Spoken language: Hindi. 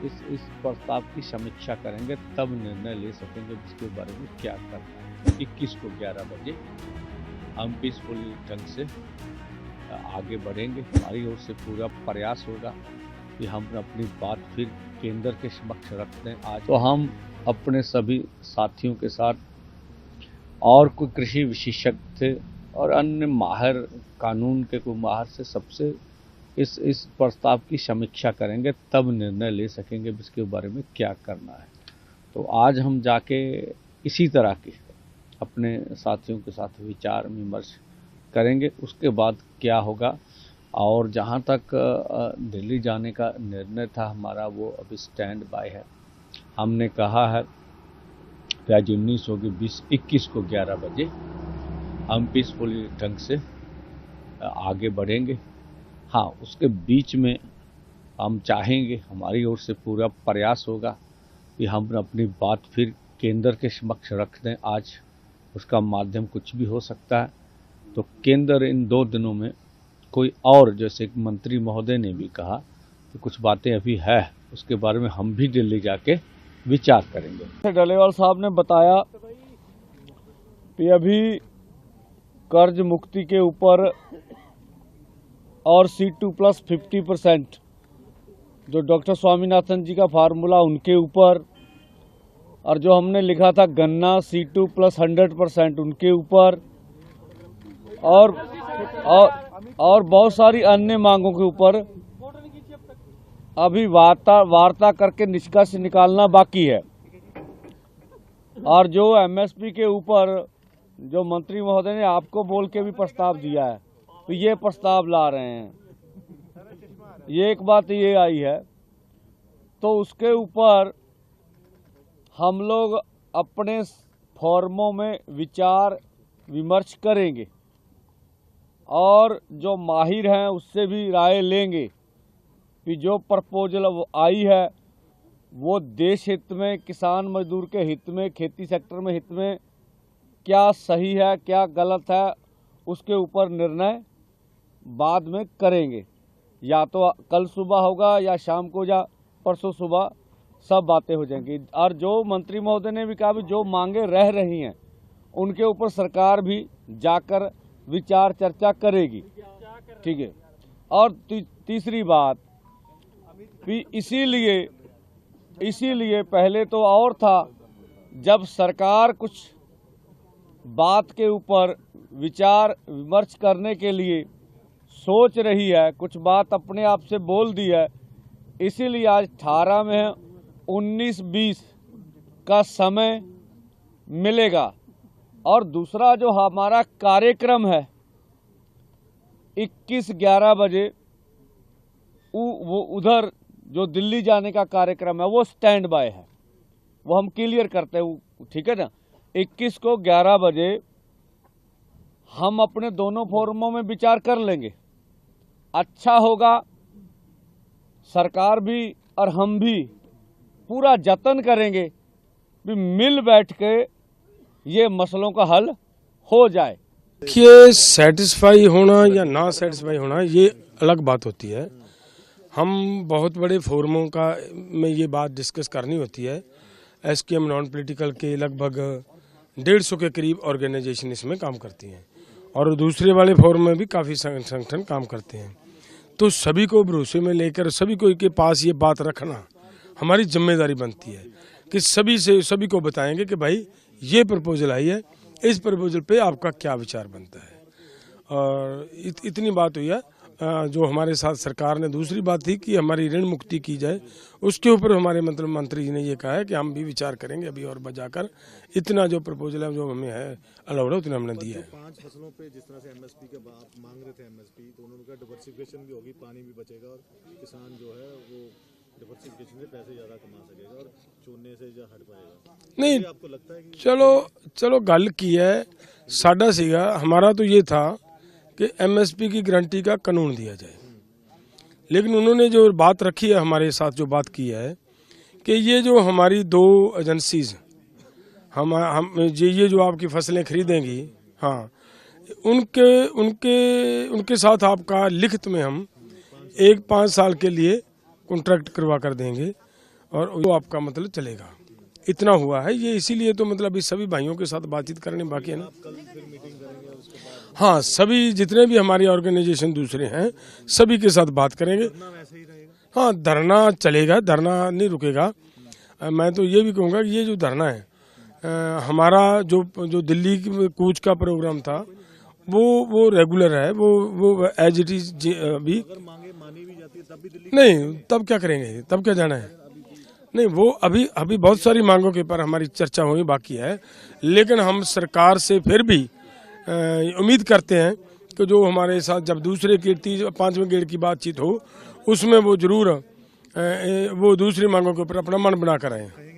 इस प्रस्ताव की समीक्षा करेंगे, तब निर्णय ले सकेंगे इसके बारे में क्या करना है। 21 को 11 बजे हम पीसफुली ढंग से आगे बढ़ेंगे। हमारी ओर से पूरा प्रयास होगा कि हम अपनी बात फिर केंद्र के समक्ष रख दें। आज तो हम अपने सभी साथियों के साथ और कोई कृषि विशेषज्ञ थे और अन्य माहिर, कानून के कोई माहिर से सबसे इस प्रस्ताव की समीक्षा करेंगे, तब निर्णय ले सकेंगे इसके बारे में क्या करना है। तो आज हम जाके इसी तरह की अपने साथियों के साथ विचार विमर्श करेंगे। उसके बाद क्या होगा, और जहां तक दिल्ली जाने का निर्णय था हमारा, वो अभी स्टैंड बाय है। हमने कहा है कि आज 19 होगी, 21 को 11 बजे हम पीसफुली ढंग से आगे बढ़ेंगे। हाँ, उसके बीच में हम चाहेंगे, हमारी ओर से पूरा प्रयास होगा कि हम अपनी बात फिर केंद्र के समक्ष रख दें। आज उसका माध्यम कुछ भी हो सकता है। तो केंद्र इन 2 दिनों में कोई और, जैसे मंत्री महोदय ने भी कहा कि कुछ बातें अभी है, उसके बारे में हम भी दिल्ली जाके विचार करेंगे। डलेवाल साहब ने बताया कि अभी कर्ज मुक्ति के ऊपर और C2 प्लस 50% जो डॉक्टर स्वामीनाथन जी का फार्मूला उनके ऊपर, और जो हमने लिखा था गन्ना C2 प्लस 100% उनके ऊपर, और बहुत सारी अन्य मांगों के ऊपर अभी वार्ता करके निष्कर्ष निकालना बाकी है। और जो MSP के ऊपर जो मंत्री महोदय ने आपको बोल के भी प्रस्ताव दिया है, तो ये प्रस्ताव ला रहे हैं। ये एक बात ये आई है, तो उसके ऊपर हम लोग अपने फॉर्मों में विचार विमर्श करेंगे और जो माहिर हैं उससे भी राय लेंगे कि जो प्रपोजल आई है वो देश हित में, किसान मजदूर के हित में, खेती सेक्टर में हित में क्या सही है क्या गलत है, उसके ऊपर निर्णय बाद में करेंगे। या तो कल सुबह होगा या शाम को या परसों सुबह सब बातें हो जाएंगी। और जो मंत्री महोदय ने भी कहा भी जो मांगे रह रही हैं उनके ऊपर सरकार भी जाकर विचार चर्चा करेगी। ठीक है। और तीसरी बात भी इसीलिए पहले तो और था, जब सरकार कुछ बात के ऊपर विचार विमर्श करने के लिए सोच रही है, कुछ बात अपने आप से बोल दी है, इसीलिए आज 18 में 19-20 का समय मिलेगा। और दूसरा जो हमारा कार्यक्रम है 21-11 बजे वो उधर जो दिल्ली जाने का कार्यक्रम है वो स्टैंड बाय है, वो हम क्लियर करते हैं। ठीक है ना। 21 को 11 बजे हम अपने दोनों फोरमों में विचार कर लेंगे। अच्छा होगा, सरकार भी और हम भी पूरा जतन करेंगे भी मिल बैठ के ये मसलों का हल हो जाए। देखिए, सेटिस्फाई होना या ना सेटिस्फाई होना ये अलग बात होती है। हम बहुत बड़े फोरमों का में ये बात डिस्कस करनी होती है। SKM नॉन पॉलिटिकल के लगभग 150 के करीब ऑर्गेनाइजेशन इसमें काम करती हैं और दूसरे वाले फोरम में भी काफ़ी संगठन काम करते हैं। तो सभी को भरोसे में लेकर सभी को के पास ये बात रखना हमारी जिम्मेदारी बनती है कि सभी को बताएंगे कि भाई ये प्रपोजल आई है, इस प्रपोजल पे आपका क्या विचार बनता है। और इतनी बात हुई है। जो हमारे साथ सरकार ने दूसरी बात थी कि हमारी ऋण मुक्ति की जाए, उसके ऊपर हमारे मंत्री जी ने ये कहा है कि हम भी विचार करेंगे अभी और बजाकर। इतना जो प्रपोजल है जो हमें है अलाउड है उतना हमने दिया है। 5 फसलों पे जिस तरह से MSP का मांग रहे थे MSP, तो उन्होंने कहा डिवर्सिफिकेशन भी होगी, पानी भी बचेगा और किसान जो है वो डिवर्सिफिकेशन से पैसे ज़्यादा कमा सकेगा और चूने से हट पाएगा। नहीं, आपको लगता है कि चलो गल की है साडा सीगा, हमारा तो ये था कि MSP की गारंटी का कानून दिया जाए। लेकिन उन्होंने जो बात रखी है हमारे साथ, जो बात की है कि ये जो हमारी 2 एजेंसीज हम ये जो आपकी फसलें खरीदेंगी, हाँ, उनके साथ आपका लिखित में हम 5 साल के लिए कॉन्ट्रैक्ट करवा कर देंगे और वो आपका मतलब चलेगा, इतना हुआ है। ये इसीलिए तो मतलब इस सभी भाइयों के साथ बातचीत करने बाकी है ना। हाँ, सभी जितने भी हमारी ऑर्गेनाइजेशन दूसरे हैं सभी के साथ बात करेंगे। हाँ, धरना चलेगा, धरना नहीं रुकेगा। मैं तो ये भी कहूँगा कि ये जो धरना है हमारा जो दिल्ली की कूच का प्रोग्राम था वो रेगुलर है, वो एज इट इज अभी। मानी भी जाती है तब भी दिल्ली नहीं, तब क्या करेंगे, तब क्या जाना है। नहीं, वो अभी बहुत सारी मांगों के पर हमारी चर्चा होनी बाकी है, लेकिन हम सरकार से फिर भी उम्मीद करते हैं कि जो हमारे साथ जब दूसरे की 5वें गेड़ की बातचीत हो उसमें वो जरूर वो दूसरी मांगों के ऊपर अपना मन बना कर आए।